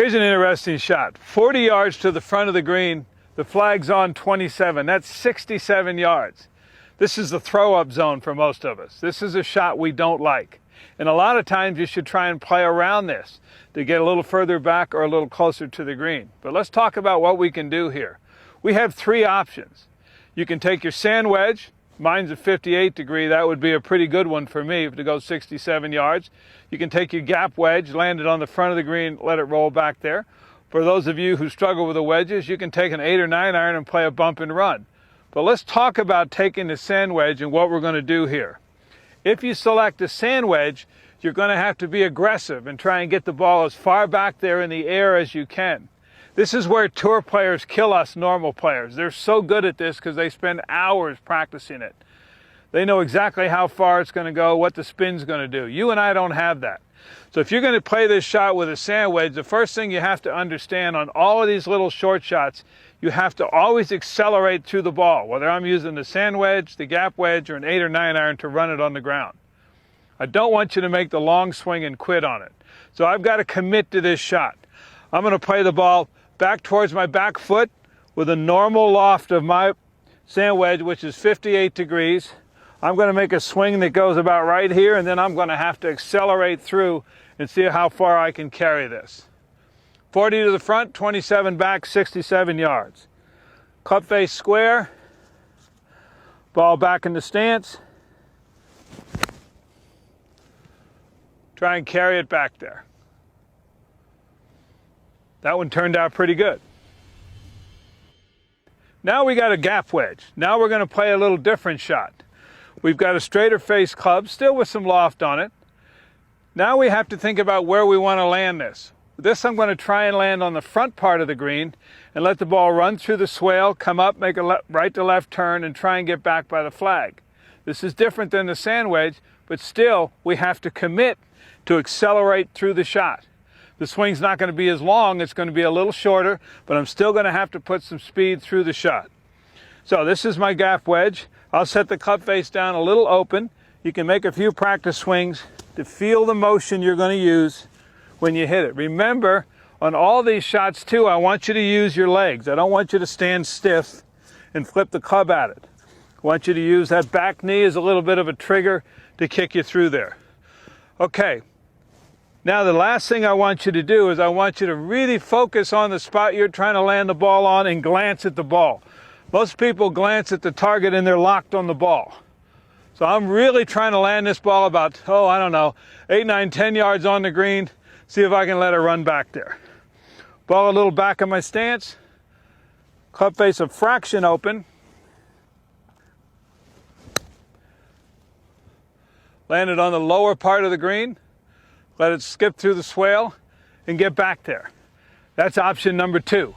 Here's an interesting shot. 40 yards to the front of the green. The flag's on 27. That's 67 yards. This is the throw-up zone for most of us. This is a shot we don't like. And a lot of times you should try and play around this to get a little further back or a little closer to the green. But let's talk about what we can do here. We have three options. You can take your sand wedge. Mine's a 58 degree. That would be a pretty good one for me to go 67 yards. You can take your gap wedge, land it on the front of the green, let it roll back there. For those of you who struggle with the wedges, you can take an 8 or 9 iron and play a bump and run. But let's talk about taking the sand wedge and what we're going to do here. If you select the sand wedge, you're going to have to be aggressive and try and get the ball as far back there in the air as you can. This is where tour players kill us normal players. They're so good at this because they spend hours practicing it. They know exactly how far it's going to go, what the spin's going to do. You and I don't have that. So if you're going to play this shot with a sand wedge, the first thing you have to understand on all of these little short shots, you have to always accelerate through the ball, whether I'm using the sand wedge, the gap wedge, or an 8 or 9 iron to run it on the ground. I don't want you to make the long swing and quit on it. So I've got to commit to this shot. I'm going to play the ball back towards my back foot with a normal loft of my sand wedge, which is 58 degrees. I'm going to make a swing that goes about right here, and then I'm going to have to accelerate through and see how far I can carry this. 40 to the front, 27 back, 67 yards. Club face square, ball back in the stance. Try and carry it back there. That one turned out pretty good. Now we got a gap wedge. Now we're going to play a little different shot. We've got a straighter face club, still with some loft on it. Now we have to think about where we want to land this. This I'm going to try and land on the front part of the green and let the ball run through the swale, come up, make a right to left turn, and try and get back by the flag. This is different than the sand wedge, but still we have to commit to accelerate through the shot. The swing's not going to be as long, it's going to be a little shorter, but I'm still going to have to put some speed through the shot. So this is my gap wedge. I'll set the club face down a little open. You can make a few practice swings to feel the motion you're going to use when you hit it. Remember, on all these shots too, I want you to use your legs. I don't want you to stand stiff and flip the club at it. I want you to use that back knee as a little bit of a trigger to kick you through there. Okay. Now the last thing I want you to do is I want you to really focus on the spot you're trying to land the ball on and glance at the ball. Most people glance at the target and they're locked on the ball. So I'm really trying to land this ball about, 8, 9, 10 yards on the green. See if I can let it run back there. Ball a little back of my stance. Club face a fraction open. Land it on the lower part of the green. Let it skip through the swale and get back there. That's option number 2.